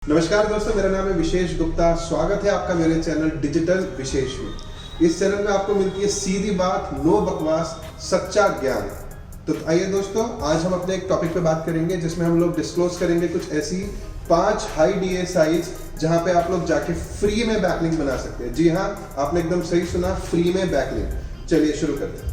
नमस्कार दोस्तों, मेरा नाम है विशेष गुप्ता। स्वागत है आपका मेरे चैनल डिजिटल विशेष में। इस चैनल में आपको मिलती है सीधी बात, नो बकवास, सच्चा ज्ञान। तो आइए दोस्तों, आज हम अपने एक टॉपिक पे बात करेंगे जिसमें हम लोग डिस्क्लोज करेंगे कुछ ऐसी 5 हाई डीए साइट्स जहां पे आप लोग जाके फ्री में बैकलिंक बना सकते हैं। जी हाँ, आपने एकदम सही सुना, फ्री में बैकलिंक। चलिए शुरू करते हैं।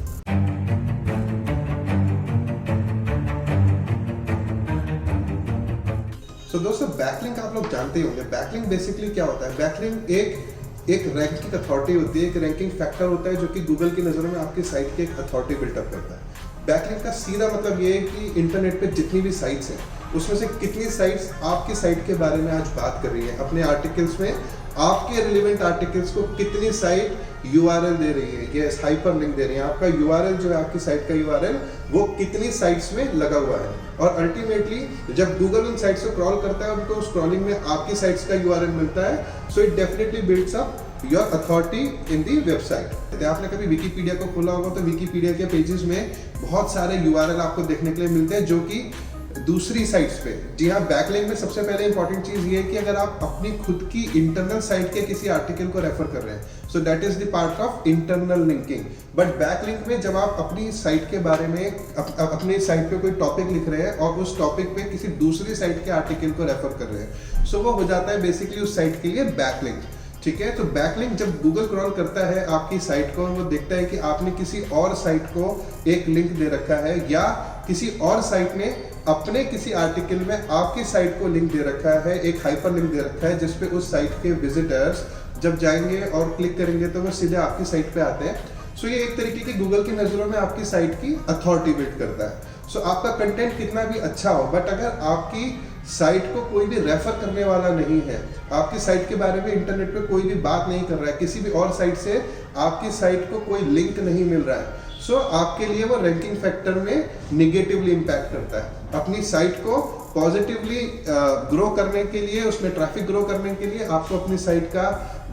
तो दोस्तों, बैकलिंक आप लोग जानते ही होंगे। बैकलिंक बेसिकली क्या होता है? बैकलिंक एक रैंकिंग अथॉरिटी होती है, एक रैंकिंग फैक्टर होता है जो कि गूगल की नज़रों में आपकी साइट की एक अथॉरिटी बिल्टअप करता है। बैकलिंक का सीधा मतलब ये है कि इंटरनेट पे जितनी भी साइट्स हैं उसमें से कितनी साइट्स आपकी साइट के बारे में आज बात कर रही है, अपने आर्टिकल्स में आपके रिलेवेंट आर्टिकल्स को कितनी साइट यूआरएल दे रही है, ये हाइपर लिंक दे रही है। आपका यूआरएल जो है, आपकी साइट का यूआरएल, वो कितनी साइट्स में लगा हुआ है। और अल्टीमेटली जब गूगल उन साइट्स को क्रॉल करता है, उनको स्क्रॉलिंग में आपकी साइट्स का यूआरएल मिलता है, so it definitely builds up your authority in the website. आपने कभी विकीपीडिया को खोला होगा तो विकीपीडिया के पेजेस में बहुत सारे यूआरएल आपको देखने के लिए मिलते हैं जो कि दूसरी साइट्स पे। जी हाँ, बैकलिंक में सबसे पहले इंपॉर्टेंट चीज ये है कि अगर आप अपनी खुद की इंटरनल साइट के किसी आर्टिकल को रेफर कर रहे हैं, so that is the part of internal linking. But backlink में जब आप अपनी साइट के बारे में अपनी साइट पे कोई टॉपिक लिख रहे हैं और उस टॉपिक पे किसी दूसरी साइट के आर्टिकल को रेफर कर रहे हैं, सो वो हो जाता है बेसिकली उस साइट के लिए बैकलिंक। ठीक है, तो बैकलिंक जब गूगल क्रॉल करता है आपकी साइट को, वो देखता है कि आपने किसी और साइट को एक लिंक दे रखा है या किसी और साइट ने अपने किसी आर्टिकल में आपकी साइट को लिंक दे रखा है, एक हाइपर लिंक दे रखा है जिसपे उस साइट के विजिटर्स जब जाएंगे और क्लिक करेंगे तो वो सीधे आपकी साइट पे आते हैं। सो ये एक तरीके की गूगल की नज़रों में आपकी साइट की अथॉरिटी बिल्ड करता है। सो आपका कंटेंट कितना भी अच्छा हो, बट अगर आपकी साइट को कोई भी रेफर करने वाला नहीं है, आपकी साइट के बारे में इंटरनेट पे कोई भी बात नहीं कर रहा है, किसी भी और साइट से आपकी साइट को कोई लिंक नहीं मिल रहा है, सो आपके लिए वो रैंकिंग फैक्टर में निगेटिवली इम्पैक्ट करता है। अपनी साइट को पॉजिटिवली ग्रो करने के लिए, उसमें ट्रैफिक ग्रो करने के लिए आपको अपनी साइट का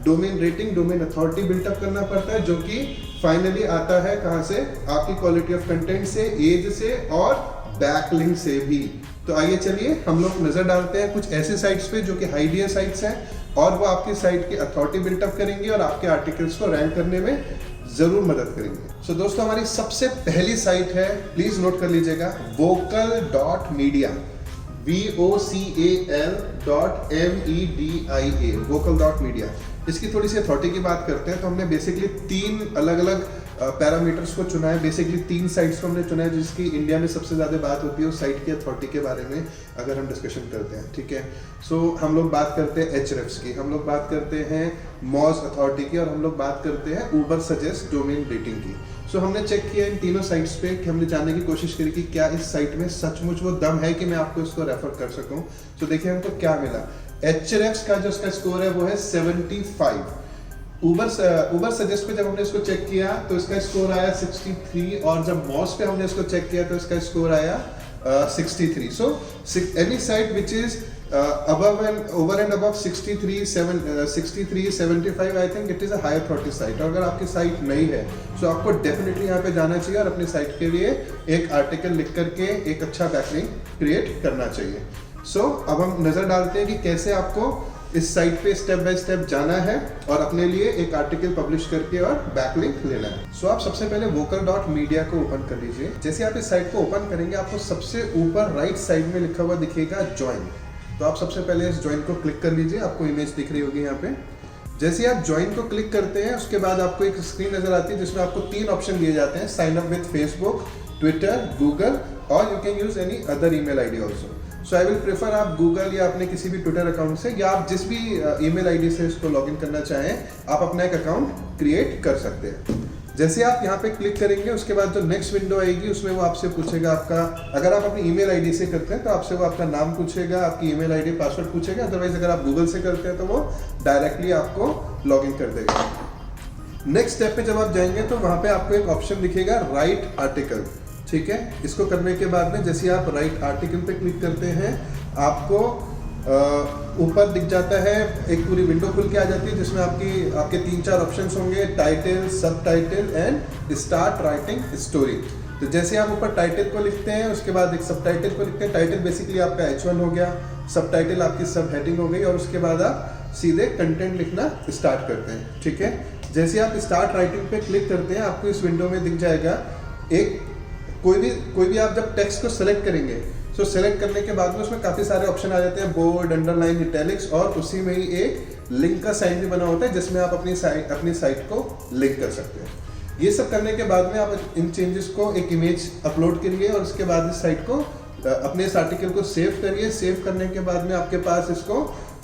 domain rating, domain authority built up करना पड़ता है, जो कि फाइनली आता है कहाँ से? आपकी क्वालिटी ऑफ कंटेंट से, एज से और बैकलिंक से भी। तो आइए चलिए हम लोग नजर डालते हैं कुछ ऐसे साइट्स पे जो कि हाई डीए साइट्स हैं और वो आपकी साइट की अथॉरिटी बिल्टअप करेंगी और आपके आर्टिकल्स को रैंक करने में जरूर मदद करेंगे। सो दोस्तों, हमारी सबसे पहली साइट है, प्लीज नोट कर लीजिएगा, vocal.media, vocal.media, vocal.media। इसकी थोड़ी सी अथॉरिटी की बात करते हैं तो हमने बेसिकली 3 अलग अलग पैरामीटर्स को चुना है। बेसिकली 3 साइट्स को हमने चुना है जिसकी इंडिया में सबसे ज़्यादा बात होती है उस साइट की अथॉरिटी के बारे में अगर हम डिस्कशन करते हैं। ठीक है, सो हम लोग बात करते हैं एचरेफ्स की, हम लोग बात करते हैं मॉज अथॉरिटी की और हम लोग बात करते हैं उबर सजेस्ट डोमेन रेटिंग की। सो हमने चेक किया इन तीनों साइट्स पे कि हमने जानने की कोशिश करी कि क्या इस साइट में सचमुच वो दम है कि मैं आपको इसको रेफर कर सकूं। सो देखिए हमको क्या मिला। एचरेफ्स का जो इसका स्कोर है वो है 75। उबर सजेस्ट पे जब हमने इसको चेक किया तो इसका स्कोर आया 63 और जब मॉस पे हमने इसको चेक किया तो इसका स्कोर आया 63। So any site which is above and over and above 63, 75, I think it is a high authority site. और अगर आपकी साइट नहीं है तो आपको डेफिनेटली यहाँ पे जाना चाहिए और अपनी साइट के लिए एक आर्टिकल लिख करके एक अच्छा बैकलिंक क्रिएट करना चाहिए। सो अब हम नजर डालते हैं कि कैसे आपको इस साइट पे स्टेप बाय स्टेप जाना है और अपने लिए एक आर्टिकल पब्लिश करके और बैकलिंक लेना है। सो आप सबसे पहले vocal.media को ओपन कर लीजिए। जैसे आप इस साइट को ओपन करेंगे आपको सबसे ऊपर राइट साइड में लिखा हुआ दिखेगा ज्वाइन। तो आप सबसे पहले इस ज्वाइन को क्लिक कर लीजिए, आपको इमेज दिख रही होगी यहाँ पे। जैसे आप ज्वाइन को क्लिक करते हैं उसके बाद आपको एक स्क्रीन नजर आती है जिसमें आपको 3 ऑप्शन दिए जाते हैं, sign up with Facebook, Twitter, Google और you can use any other email ID also. So I will prefer आप गूगल या अपने किसी भी ट्विटर अकाउंट से या आप जिस भी ईमेल आईडी से इसको लॉगिन करना चाहें आप अपना एक अकाउंट क्रिएट कर सकते हैं। जैसे आप यहाँ पे क्लिक करेंगे उसके बाद जो नेक्स्ट विंडो आएगी उसमें वो आपसे पूछेगा आपका, अगर आप अपनी ईमेल आईडी से करते हैं तो आपसे वो आपका नाम पूछेगा, आपकी ईमेल आईडी, पासवर्ड पूछेगा। अदरवाइज अगर आप गूगल से करते हैं तो वो डायरेक्टली आपको लॉगिन कर देगा। नेक्स्ट स्टेप पे जब आप जाएंगे तो वहाँ पे आपको एक ऑप्शन दिखेगा राइट आर्टिकल। ठीक है, इसको करने के बाद में जैसे आप राइट आर्टिकल पे क्लिक करते हैं आपको ऊपर दिख जाता है, एक पूरी विंडो खुल के आ जाती है जिसमें आपके 3-4 ऑप्शंस होंगे, टाइटल, सब title and start writing story. तो जैसे आप ऊपर टाइटल को लिखते हैं, उसके बाद एक सब टाइटल को लिखते हैं। टाइटल बेसिकली आपका H1 हो गया, सब टाइटल आपकी सब हेडिंग हो गई, और उसके बाद आप सीधे कंटेंट लिखना स्टार्ट करते हैं। ठीक है, जैसे आप स्टार्ट राइटिंग पे क्लिक करते हैं, आपको इस विंडो में दिख जाएगा एक कोई भी आप जब टेक्स्ट को सेलेक्ट करेंगे, तो सेलेक्ट करने के बाद में उसमें काफ़ी सारे ऑप्शन आ जाते हैं, बोल्ड, अंडरलाइन, इटैलिक्स, और उसी में ही एक लिंक का साइन भी बना होता है जिसमें आप अपनी साइट को लिंक कर सकते हैं। ये सब करने के बाद में आप इन चेंजेस को एक इमेज अपलोड करिए, और उसके बाद इस साइट को अपने इस आर्टिकल को सेव करिए। सेव करने के बाद में आपके पास इसको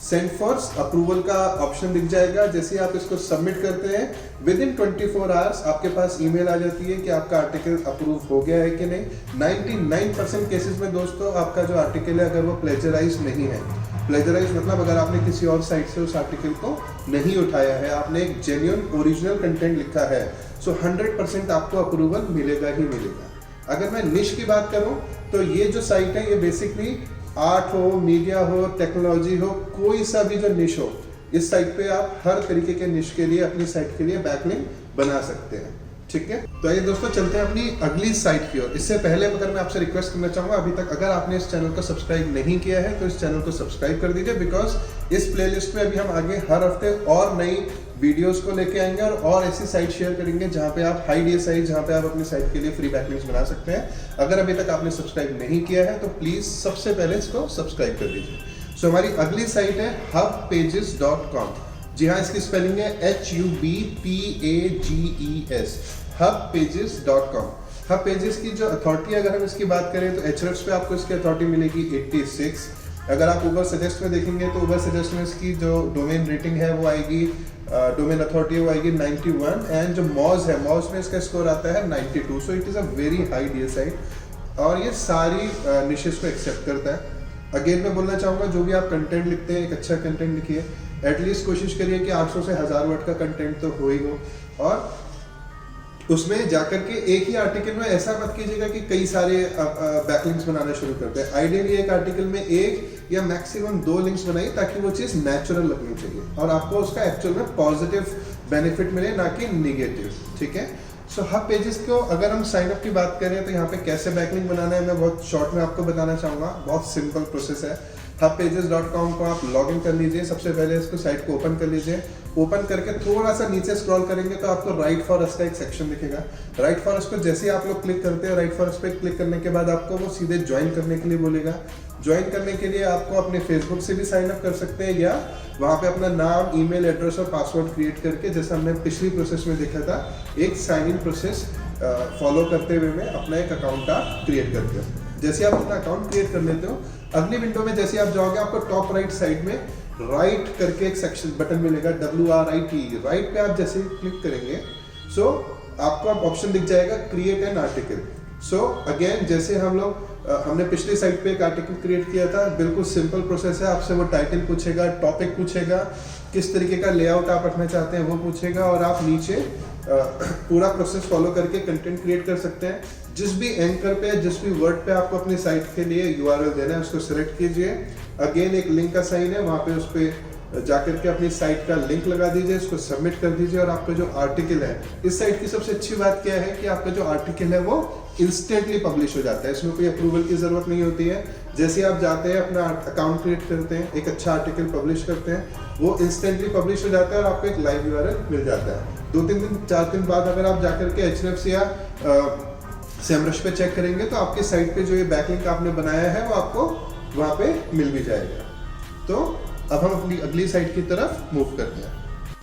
सेंड फॉर अप्रूवल का ऑप्शन दिख जाएगा। जैसे आप इसको सबमिट करते हैं, विद इन 24 आवर्स आपके पास ईमेल आ जाती है कि आपका आर्टिकल अप्रूव हो गया है कि नहीं। 99% केसेस में दोस्तों आपका जो आर्टिकल है, अगर वो प्लेजराइज नहीं है, प्लेजराइज मतलब अगर आपने किसी और साइट से उस आर्टिकल को नहीं उठाया है, आपने एक जेन्युइन ओरिजिनल कंटेंट लिखा है, सो 100% आपको अप्रूवल मिलेगा ही मिलेगा। अगर मैं निश की बात करूं, तो ये जो साइट है, ये बेसिकली आर्ट हो, मीडिया हो, टेक्नोलॉजी हो, कोई सा भी जो निश हो, इस साइट पे आप हर तरीके के निश के लिए, अपनी साइट के लिए बैकलिंक बना सकते हैं। ठीक है, तो आइए दोस्तों चलते हैं अपनी अगली साइट की ओर। इससे पहले अगर मैं आपसे रिक्वेस्ट करना चाहूँगा, अभी तक अगर आपने इस चैनल को सब्सक्राइब नहीं किया है तो इस चैनल को सब्सक्राइब कर दीजिए, बिकॉज इस प्लेलिस्ट में अभी हम आगे हर हफ्ते और नई वीडियोस को लेके आएंगे और ऐसी साइट शेयर करेंगे जहाँ पे आप हाई DSI, जहाँ पे आप अपनी साइट के लिए फ्री बैकलिंक्स बना सकते हैं। अगर अभी तक आपने सब्सक्राइब नहीं किया है तो प्लीज़ सबसे पहले इसको सब्सक्राइब कर दीजिए। सो हमारी अगली साइट है hubpages.com। जी हाँ, इसकी स्पेलिंग है HUBPAGES, hubpages.com। हब पेजेस की जो अथॉरिटी, अगर हम इसकी बात करें तो Ahrefs पे आपको इसकी अथॉरिटी मिलेगी 86। अगर आप उबर सजेस्ट में देखेंगे तो उबर सजेस्ट में इसकी जो डोमेन रेटिंग है वो आएगी, डोमेन अथॉरिटी वो आएगी 91, एंड जो मॉज है, मॉज में इसका स्कोर आता है 92। So it is a very high DSI, और ये सारी निशेस को एक्सेप्ट करता है। अगेन मैं बोलना चाहूँगा, जो भी आप कंटेंट लिखते हैं, एक अच्छा कंटेंट लिखिए। एटलीस्ट कोशिश करिए कि 800 से 1000 वर्ड का कंटेंट तो हो ही हो, और उसमें जाकर के एक ही आर्टिकल में ऐसा मत कीजिएगा कि कई सारे बैकलिंक्स बनाना शुरू करते हैं। आइडियली एक आर्टिकल में एक या मैक्सिमम 2 लिंक्स बनाइए, ताकि वो चीज़ नेचुरल लगनी चाहिए और आपको उसका एक्चुअल में पॉजिटिव बेनिफिट मिले, ना कि निगेटिव। ठीक है, सो हब पेजेस को अगर हम साइन अप की बात करें तो यहाँ पे कैसे बैकलिंक बनाना है मैं बहुत शॉर्ट में आपको बताना चाहूँगा। बहुत सिंपल प्रोसेस है। hubpages.com को आप लॉग इन कर लीजिए। सबसे पहले इसको साइट को ओपन कर लीजिए। ओपन करके थोड़ा सा नीचे स्क्रॉल करेंगे तो आपको राइट फॉर अस का एक सेक्शन दिखेगा। राइट फॉर अस को जैसे ही आप लोग क्लिक करते हैं, राइट फॉर अस पे क्लिक करने के बाद आपको वो सीधे ज्वाइन करने के लिए बोलेगा। ज्वाइन करने के लिए आपको अपने फेसबुक से भी साइन अप कर सकते हैं, या वहाँ पे अपना नाम, ईमेल एड्रेस और पासवर्ड क्रिएट करके, जैसा हमने पिछली प्रोसेस में देखा था, एक साइन इन प्रोसेस फॉलो करते हुए में अपना एक अकाउंट आप क्रिएट करते हो। जैसे आप अपना अकाउंट क्रिएट कर लेते हो, अगली विंडो में जैसे आप जाओगे, आपको टॉप राइट साइड में राइट करके एक सेक्शन बटन मिलेगा, WRIT। राइट पे आप जैसे क्लिक करेंगे, सो आपको अब ऑप्शन दिख जाएगा create an article. So again, जैसे हमने पिछली साइट पे एक आर्टिकल क्रिएट किया था, बिल्कुल सिंपल प्रोसेस है। आपसे वो टाइटल पूछेगा, टॉपिक पूछेगा, किस तरीके का लेआउट आप रखना चाहते हैं वो पूछेगा, और आप नीचे पूरा प्रोसेस फॉलो करके कंटेंट क्रिएट कर सकते हैं। जिस भी एंकर पे, जिस भी वर्ड पे आपको अपनी साइट के लिए URL देना है, उसको सिलेक्ट कीजिए। अगेन एक लिंक का साइन है, वहाँ पे उस पर जाकर के अपनी साइट का लिंक लगा दीजिए, इसको सबमिट कर दीजिए, और आपका जो आर्टिकल है, इस साइट की सबसे अच्छी बात क्या है कि आपका जो आर्टिकल है वो इंस्टेंटली पब्लिश हो जाता है। इसमें कोई अप्रूवल की ज़रूरत नहीं होती है। जैसे आप जाते हैं, अपना अकाउंट क्रिएट करते हैं, एक अच्छा आर्टिकल पब्लिश करते हैं, वो इंस्टेंटली पब्लिश हो जाता है और आपको एक लाइव URL मिल जाता है। 2-3 दिन 4 दिन बाद अगर आप जाकर के Ahrefs या SEMrush पे चेक करेंगे तो आपकी साइट पे जो ये बैकलिंक आपने बनाया है वो आपको वहाँ पे मिल भी जाएगा। तो अब हम अपनी अगली साइट की तरफ मूव करते हैं।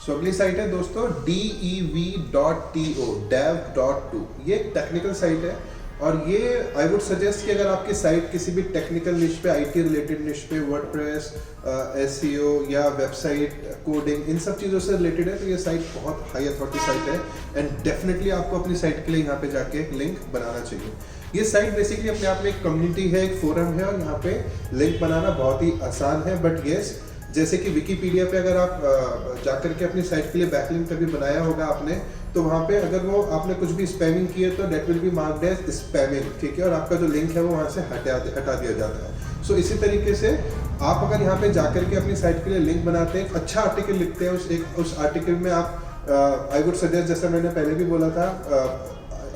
सो अगली साइट है दोस्तों dev.to, dev.to। ये एक टेक्निकल साइट है, और ये आई वुड सजेस्ट कि अगर आपकी साइट किसी भी टेक्निकल निश पे, IT रिलेटेड निश पे, वर्डप्रेस, SEO या वेबसाइट कोडिंग, इन सब चीज़ों से रिलेटेड है, तो ये साइट बहुत हाई अथॉरिटी साइट है, एंड डेफिनेटली आपको अपनी साइट के लिए यहाँ पे जाके एक लिंक बनाना चाहिए। ये साइट बेसिकली अपने आप में एक कम्युनिटी है, एक फोरम है, और यहाँ पे लिंक बनाना बहुत ही आसान है। बट येस, जैसे कि विकीपीडिया पे अगर आप जाकर के अपनी साइट के लिए बैकलिंक कभी बनाया होगा आपने, तो वहाँ पे अगर वो आपने कुछ भी स्पैमिंग की है तो that will be marked as spamming, ठीक है, और आपका जो लिंक है वो वहाँ से हटा दिया जाता है। सो इसी तरीके से आप अगर यहाँ पे जाकर के अपनी साइट के लिए लिंक बनाते हैं, अच्छा आर्टिकल लिखते हैं, उस आर्टिकल में आप आई वुड सजेस्ट, जैसा मैंने पहले भी बोला था,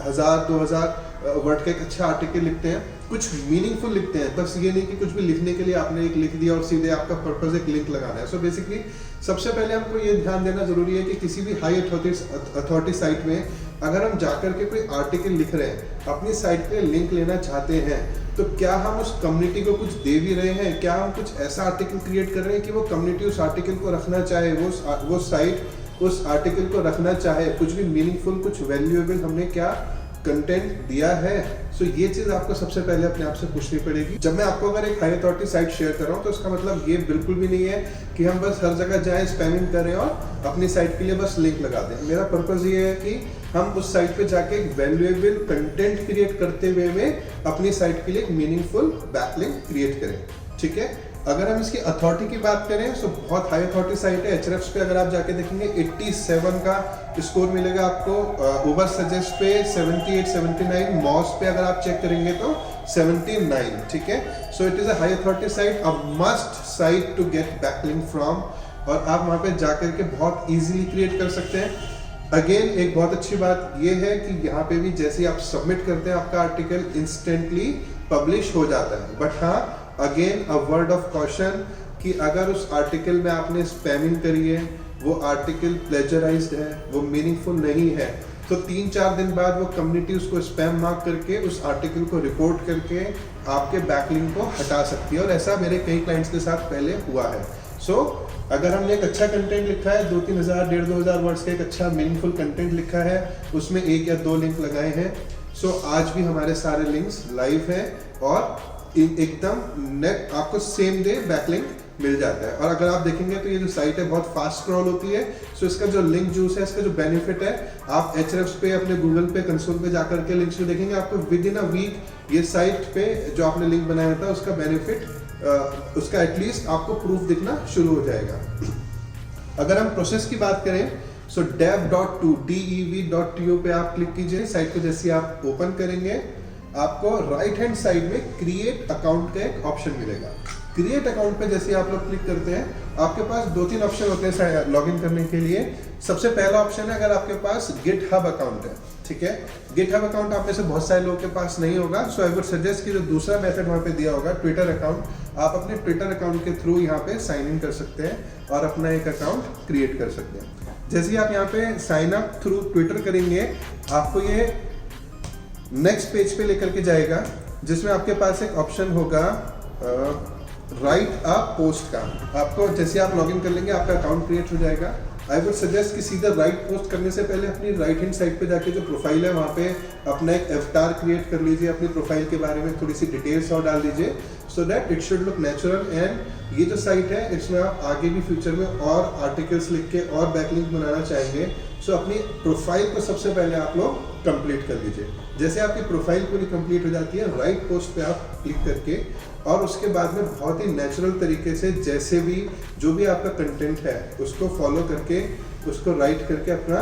1000-2000 वर्ड का एक अच्छा आर्टिकल लिखते हैं, कुछ मीनिंगफुल लिखते हैं, बस ये नहीं कि कुछ भी लिखने के लिए आपने एक लिख दिया और सीधे आपका पर्पस एक लिंक लगाना है। सो बेसिकली सबसे पहले हमको ये ध्यान देना जरूरी है कि किसी भी हाई अथॉरिटी साइट में अगर हम जाकर के कोई आर्टिकल लिख रहे हैं, अपनी साइट पे लिंक लेना चाहते हैं, तो क्या हम उस कम्युनिटी को कुछ दे भी रहे हैं, क्या हम कुछ ऐसा आर्टिकल क्रिएट कर रहे हैं कि वो कम्युनिटी उस आर्टिकल को रखना चाहे, वो साइट उस आर्टिकल को रखना चाहे, कुछ भी मीनिंगफुल, कुछ वैल्यूएबल हमने क्या कंटेंट दिया है। सो ये चीज आपको सबसे पहले अपने आप से पूछनी पड़ेगी। जब मैं आपको अगर एक हाई अथॉरिटी साइट शेयर कर रहा हूँ तो उसका मतलब ये बिल्कुल भी नहीं है कि हम बस हर जगह जाएं, स्पैमिंग करें और अपनी साइट के लिए बस लिंक लगा दें। मेरा पर्पस ये है कि हम उस साइट पे जाके एक वैल्यूएबल कंटेंट क्रिएट करते हुए में अपनी साइट के लिए एक मीनिंगफुल बैकलिंक क्रिएट करें, ठीक है। अगर हम इसकी अथॉरिटी की बात करें तो बहुत हाई अथॉरिटी साइट है। Ahrefs पे अगर आप जाके देखेंगे 87 का स्कोर मिलेगा आपको, उबर सजेस्ट पे 78, 79, मॉस पे अगर आप चेक करेंगे तो 79, ठीक है। So it is a high authority site, a must site to get backlink from, और आप वहाँ पे जाकर के बहुत इजीली क्रिएट कर सकते हैं। अगेन एक बहुत अच्छी बात ये है कि यहाँ पे भी जैसे आप सबमिट करते हैं आपका आर्टिकल इंस्टेंटली पब्लिश हो जाता है। बट हाँ, again a word of caution कि अगर उस आर्टिकल में आपने स्पैमिंग करी है, वो आर्टिकल प्लेजराइज्ड है, वो मीनिंगफुल नहीं है, तो 3-4 दिन बाद वो कम्युनिटी उसको स्पैम मार्क करके उस आर्टिकल को रिपोर्ट करके आपके बैकलिंक को हटा सकती है। और ऐसा मेरे कई क्लाइंट्स के साथ पहले हुआ है। सो अगर हमने एक अच्छा कंटेंट लिखा है, 2-3 हज़ार 1,500-2,000 वर्ड्स का एक अच्छा मीनिंगफुल कंटेंट लिखा है, उसमें 1 या 2 लिंक लगाए हैं, सो आज भी हमारे सारे लिंक्स लाइव हैं और एकदम नेट आपको सेम डे बैकलिंक मिल जाता है। और अगर आप देखेंगे तो ये जो साइट है बहुत फास्ट स्क्रॉल होती है। सो इसका जो लिंक जूस है, इसका जो बेनिफिट है, आप Ahrefs पे, अपने गूगल पे कंसोल पे जाकर के लिंक्स को देखेंगे, आपको विद इन अ वीक ये साइट पे जो आपने लिंक बनाया था उसका बेनिफिट, उसका एटलीस्ट आपको प्रूफ दिखना शुरू हो जाएगा। अगर हम प्रोसेस की बात करें, सो dev.to पे आप क्लिक कीजिए। साइट को जैसे आप ओपन करेंगे, आपको राइट हैंड साइड में क्रिएट अकाउंट का एक ऑप्शन मिलेगा। क्रिएट अकाउंट पे जैसे आप लोग क्लिक करते हैं, आपके पास 2-3 ऑप्शन होते हैं लॉगिन करने के लिए। सबसे पहला ऑप्शन है अगर आपके पास GitHub अकाउंट है, ठीक है। GitHub अकाउंट आप में से बहुत सारे लोगों के पास नहीं होगा। सो आई वुड सजेस्ट कि जो दूसरा मेथड वहाँ पे दिया होगा, ट्विटर अकाउंट, आप अपने ट्विटर अकाउंट के थ्रू यहाँ पे साइन इन कर सकते हैं और अपना एक अकाउंट क्रिएट कर सकते हैं। जैसे ही आप यहाँ पे साइन अप थ्रू ट्विटर करेंगे, आपको ये नेक्स्ट पेज पे लेकर के जाएगा, जिसमें आपके पास एक ऑप्शन होगा राइट अ पोस्ट का। आपको जैसे आप लॉगिन कर लेंगे, आपका अकाउंट क्रिएट हो जाएगा। आई वुड सजेस्ट कि सीधा राइट पोस्ट करने से पहले अपनी राइट हैंड साइड पे जाके जो प्रोफाइल है वहाँ पे अपना एक अवतार क्रिएट कर लीजिए, अपनी प्रोफाइल के बारे में थोड़ी सी डिटेल्स और डाल दीजिए, so that it should look natural. And ये जो साइट है, इसमें आप आगे भी फ्यूचर में और आर्टिकल्स लिख के और बैकलिंक बनाना चाहेंगे, सो अपनी प्रोफाइल को सबसे पहले आप लोग कंप्लीट कर लीजिए। जैसे आपकी प्रोफाइल पूरी कंप्लीट हो जाती है, राइट पोस्ट पे आप क्लिक करके, और उसके बाद में बहुत ही नेचुरल तरीके से जैसे भी जो भी आपका कंटेंट है उसको फॉलो करके, उसको राइट करके अपना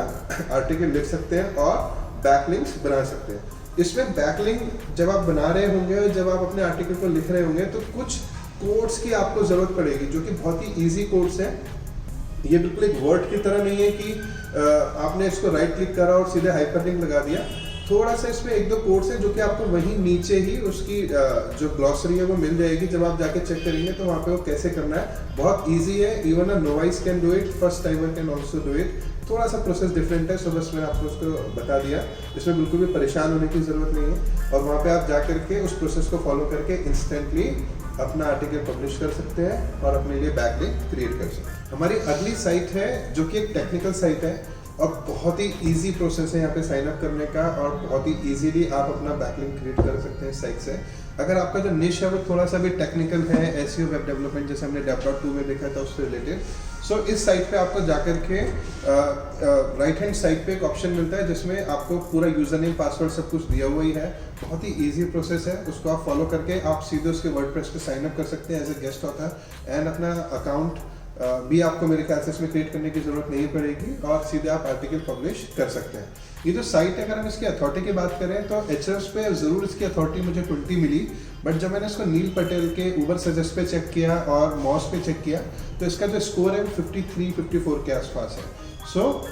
आर्टिकल लिख सकते हैं और बैकलिंक्स बना सकते हैं। इसमें बैकलिंक जब आप बना रहे होंगे, जब आप अपने आर्टिकल को लिख रहे होंगे, तो कुछ कोड्स की आपको ज़रूरत पड़ेगी, जो कि बहुत ही ईजी कोड्स हैं। ये बिल्कुल एक वर्ड की तरह नहीं है कि आपने इसको राइट क्लिक करा और सीधे हाइपरलिंक लगा दिया। थोड़ा सा इसमें 1-2 कोड्स हैं जो कि आपको वहीं नीचे ही उसकी जो ग्लॉसरी है वो मिल जाएगी। जब आप जाके चेक करेंगे तो वहाँ पे वो कैसे करना है बहुत इजी है। Even a novice can do it, first timer can also do it. थोड़ा सा प्रोसेस डिफरेंट है, सो बस मैंने आपको उसको बता दिया। इसमें बिल्कुल भी परेशान होने की ज़रूरत नहीं है, और वहाँ पे आप जा करके उस प्रोसेस को फॉलो करके इंस्टेंटली अपना आर्टिकल पब्लिश कर सकते हैं और अपने लिए बैकलिंक क्रिएट कर सकते हैं। हमारी अगली साइट है जो कि एक टेक्निकल साइट है, और बहुत ही इजी प्रोसेस है यहाँ पे साइन अप करने का, और बहुत ही इजीली आप अपना बैकलिंक क्रिएट कर सकते हैं इस साइट से। अगर आपका जो निश है वो थोड़ा सा भी टेक्निकल है, एसईओ वेब डेवलपमेंट, जैसे हमने dev.to में देखा था उससे रिलेटेड, सो इस साइट पे आपको जाकर के राइट हैंड साइड पे एक ऑप्शन मिलता है जिसमें आपको पूरा यूजर नेम पासवर्ड सब कुछ दिया हुआ ही है। बहुत ही इजी प्रोसेस है, उसको आप फॉलो करके आप सीधे उसके वर्डप्रेस पे साइन अप कर सकते हैं as a guest author, and अपना अकाउंट भी आपको मेरे ख्याल से इसमें क्रिएट करने की ज़रूरत नहीं पड़ेगी, और सीधे आप आर्टिकल पब्लिश कर सकते हैं। ये जो साइट है, अगर हम इसकी अथॉरिटी की बात करें तो Ahrefs पे ज़रूर इसकी अथॉरिटी मुझे 20 मिली, बट जब मैंने इसको नील पटेल के उबर सजेस्ट पे चेक किया और मॉस पे चेक किया तो इसका जो स्कोर है 53-54 के आसपास है। सो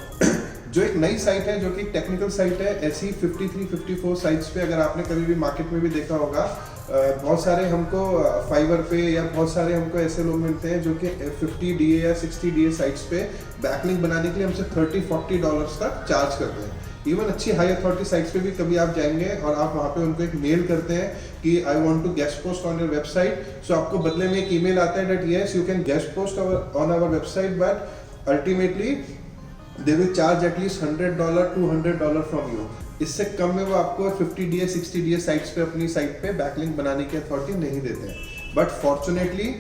जो एक नई साइट है, जो कि टेक्निकल साइट है, ऐसी 53-54 साइट्स पे अगर आपने कभी भी मार्केट में भी देखा होगा, बहुत सारे हमको फाइवर पे या बहुत सारे हमको ऐसे लोग मिलते हैं जो कि 50 DA या 60 DA साइट्स पे बैकलिंक बनाने के लिए हमसे $30-40 तक चार्ज करते हैं। इवन अच्छी हाई अथॉरिटी साइट्स पे भी कभी आप जाएंगे और आप वहाँ पे उनको एक मेल करते हैं कि I want to guest post on your website, so आपको बदले में एक ईमेल आता है that yes you can guest post on our website, but ultimately they will charge at least $100-200 from you. इससे कम में वो आपको 50 DA 60 DA साइट्स पे अपनी साइट पे बैकलिंक बनाने की अथॉरिटी नहीं देते हैं। But fortunately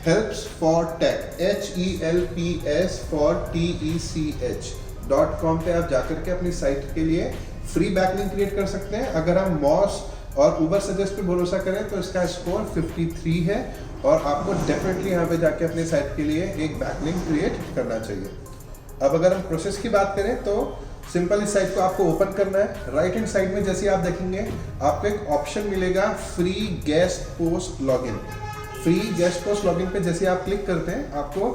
helps for tech HELPS for TECH.com पे आप जाकर के अपनी साइट के लिए फ्री बैकलिंक क्रिएट कर सकते हैं। अगर हम मॉस और उबर सजेस्ट पे भरोसा करें तो इसका स्कोर 53 है और आपको डेफिनेटली यहाँ पे जाके अपनी साइट के लिए एक बैकलिंक क्रिएट करना चाहिए। अब अगर हम प्रोसेस की बात करें तो सिंपल इस साइट को आपको ओपन करना है। राइट हैंड साइड में जैसे आप देखेंगे आपको एक ऑप्शन मिलेगा free guest post login. Free guest post login पे जैसे आप क्लिक करते हैं आपको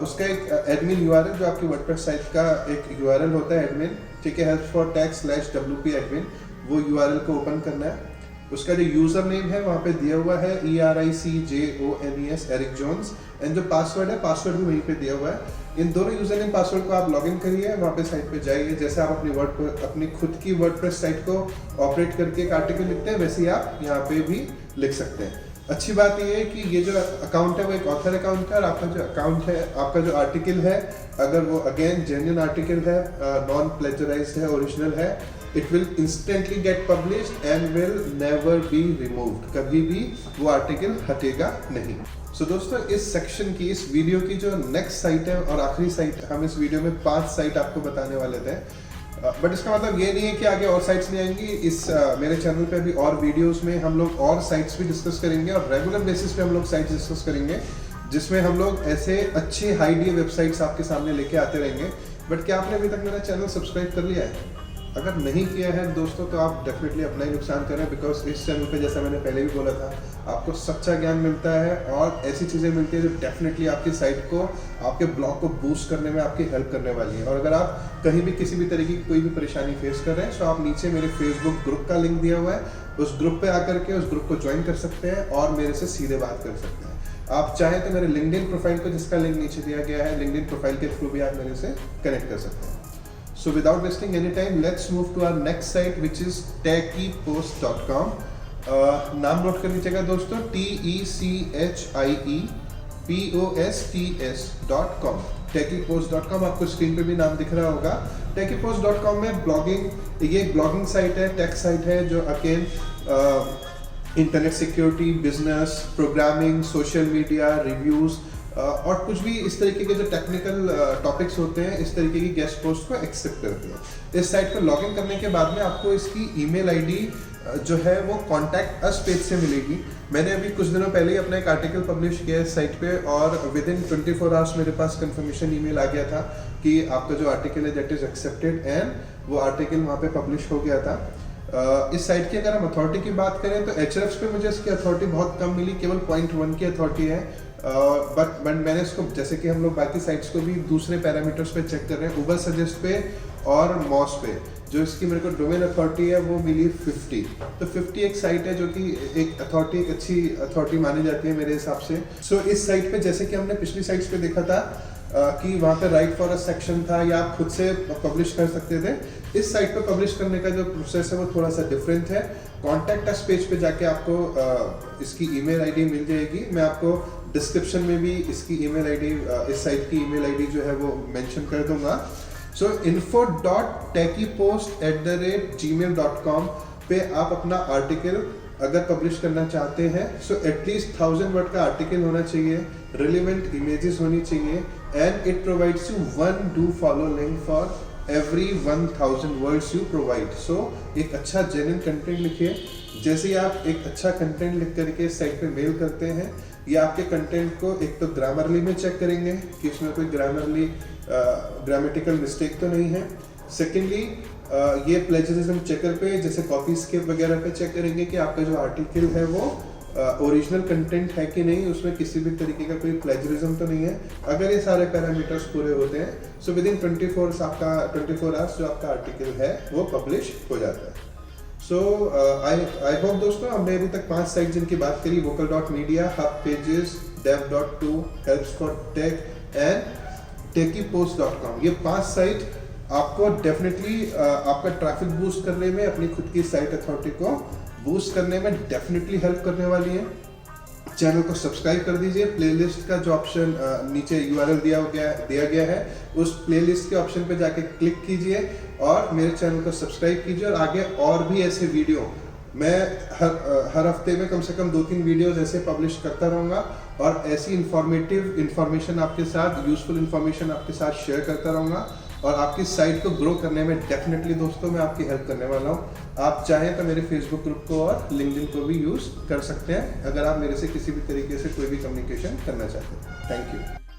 उसका एक एडमिन URL जो आपकी वर्डप्रेस साइट का एक URL होता है एडमिन, ठीक है, helps4tech/wp admin, वो URL को ओपन करना है। उसका जो यूजर नेम है वहाँ पे दिया हुआ है ERICJONES एरिक जोन्स, एंड जो पासवर्ड है पासवर्ड भी वहीं पे दिया हुआ है। इन दोनों यूजर नेम पासवर्ड को आप लॉगिन करिए, वहाँ पे साइट पे जाइए। जैसे आप अपनी खुद की वर्डप्रेस साइट को ऑपरेट करके एक आर्टिकल लिखते हैं वैसे ही आप यहाँ पे भी लिख सकते हैं। अच्छी बात ये है कि ये जो अकाउंट है वो एक ऑथर अकाउंट है और आपका जो अकाउंट है, आपका जो आर्टिकल है, अगर वो अगेन जेन्युइन आर्टिकल है, नॉन प्लेजराइज्ड है, ओरिजिनल है, it will instantly get published and will never be removed. कभी भी वो आर्टिकल हटेगा नहीं। सो दोस्तों, इस सेक्शन की, इस वीडियो की जो नेक्स्ट साइट है और आखिरी साइट, हम इस वीडियो में 5 साइट आपको बताने वाले थे, बट इसका मतलब ये नहीं है कि आगे और साइट्स नहीं आएंगी। इस मेरे चैनल पे भी और वीडियोस में हम लोग और साइट्स भी डिस्कस करेंगे और रेगुलर बेसिस पे हम लोग साइट्स डिस्कस करेंगे जिसमें हम लोग ऐसे अच्छी हाई डी वेबसाइट्स आपके सामने लेके आते रहेंगे। बट क्या आपने अभी तक मेरा चैनल सब्सक्राइब कर लिया है? अगर नहीं किया है दोस्तों तो आप डेफिनेटली अपना ही नुकसान करें, बिकॉज इस चैनल पे जैसा मैंने पहले भी बोला था आपको सच्चा ज्ञान मिलता है और ऐसी चीज़ें मिलती है जो डेफिनेटली आपकी साइट को, आपके ब्लॉग को बूस्ट करने में आपकी हेल्प करने वाली है। और अगर आप कहीं भी किसी भी तरीके की कोई भी परेशानी फेस कर रहे हैं तो आप नीचे मेरे फेसबुक ग्रुप का लिंक दिया हुआ है, उस ग्रुप पे आकर के उस ग्रुप को ज्वाइन कर सकते हैं और मेरे से सीधे बात कर सकते हैं। आप चाहें तो मेरे लिंक्डइन प्रोफाइल को, जिसका लिंक नीचे दिया गया है, लिंक्डइन प्रोफाइल के थ्रू भी आप मेरे से कनेक्ट कर सकते हैं। So without wasting any time, let's move to our next site which is techiepost.com. नाम नोट कर लीजिएगा दोस्तों, TECHIEPOSTS.com। techiepost.com आपको स्क्रीन पे भी नाम दिख रहा होगा। techiepost.com में ब्लॉगिंग, ये ब्लॉगिंग साइट है, टेक साइट है जो again internet security, business, programming, social media, reviews और कुछ भी इस तरीके के जो टेक्निकल टॉपिक्स होते हैं, इस तरीके की गेस्ट पोस्ट को एक्सेप्ट करते हैं। इस साइट पर लॉगिन करने के बाद में आपको इसकी ईमेल आईडी जो है वो कॉन्टैक्ट अस पेज से मिलेगी। मैंने अभी कुछ दिनों पहले ही अपना एक आर्टिकल पब्लिश किया है इस साइट पे और विद इन 24 आवर्स मेरे पास कंफर्मेशन ईमेल आ गया था कि आपका जो आर्टिकल है दैट इज एक्सेप्टेड, एंड वो आर्टिकल वहाँ पे पब्लिश हो गया था। इस साइट की अगर हम अथॉरिटी की बात करें तो Ahrefs पे मुझे इसकी अथॉरिटी बहुत कम मिली, केवल 0.1 की अथॉरिटी है। बट मैंने इसको, जैसे कि हम लोग बाकी साइट्स को भी दूसरे पैरामीटर्स पे चेक कर रहे हैं, उबर सजेस्ट पे और मॉस पे, जो इसकी मेरे को डोमेन अथॉरिटी है वो मिली 50। तो 50 एक साइट है जो कि एक अथॉरिटी, एक अच्छी अथॉरिटी मानी जाती है मेरे हिसाब से। सो इस साइट पे जैसे कि हमने पिछली साइट्स पे देखा था कि वहाँ पे राइट फॉर अ सेक्शन था या आप खुद से पब्लिश कर सकते थे, इस साइट पे पब्लिश करने का जो प्रोसेस है वो थोड़ा सा डिफरेंट है। कॉन्टैक्ट अस पेज पे जाके आपको इसकी ईमेल आईडी मिल जाएगी। मैं आपको डिस्क्रिप्शन में भी इसकी ईमेल आईडी, इस साइट की ईमेल आईडी जो है वो मेंशन कर दूंगा। सो info.techiepost@gmail.com पे आप अपना आर्टिकल अगर पब्लिश करना चाहते हैं, सो एटलीस्ट 1000 वर्ड का आर्टिकल होना चाहिए, रिलेवेंट इमेजेस होनी चाहिए, and it provides you 1 do follow link for every 1000 words you provide। so एक अच्छा जेन्युइन कंटेंट लिखिए। जैसे ही आप एक अच्छा कंटेंट लिख करके साइट पे मेल करते हैं, ये आपके कंटेंट को एक तो ग्रामरली में चेक करेंगे कि उसमें कोई ग्रामेटिकल मिस्टेक तो नहीं है। सेकेंडली ये प्लेजरिज्म चेकर पे, जैसे कॉपी स्किप वगैरह पे चेक करेंगे कि आपका जो आर्टिकल है वो ओरिजिनल कंटेंट है कि नहीं, उसमें किसी भी तरीके का कोई प्लेजरिज्म तो नहीं है। अगर ये सारे पैरामीटर्स पूरे होते हैं सो विद इन 24 आवर्स जो आपका आर्टिकल है वो पब्लिश हो जाता है। सो आई होप दोस्तों, हमने अभी तक 5 साइट जिनकी बात करी, vocal.media, hub pages, dev.to, helps for tech and techiepost.com, ये 5 साइट आपको डेफिनेटली आपका ट्रैफिक बूस्ट करने में, अपनी खुद की साइट अथॉरिटी को बूस्ट करने में डेफिनेटली हेल्प करने वाली है। चैनल को सब्सक्राइब कर दीजिए। प्लेलिस्ट का जो ऑप्शन नीचे URL दिया गया है, उस प्लेलिस्ट के ऑप्शन पे जाके क्लिक कीजिए और मेरे चैनल को सब्सक्राइब कीजिए। और आगे और भी ऐसे वीडियो मैं हर हफ्ते में कम से कम 2-3 वीडियोस ऐसे पब्लिश करता रहूँगा और ऐसी इंफॉर्मेशन आपके साथ, यूजफुल इंफॉर्मेशन आपके साथ शेयर करता रहूँगा और आपकी साइट को ग्रो करने में डेफिनेटली दोस्तों मैं आपकी हेल्प करने वाला हूँ। आप चाहें तो मेरे फेसबुक ग्रुप को और लिंक्डइन को भी यूज़ कर सकते हैं, अगर आप मेरे से किसी भी तरीके से कोई भी कम्युनिकेशन करना चाहते हैं। Thank you.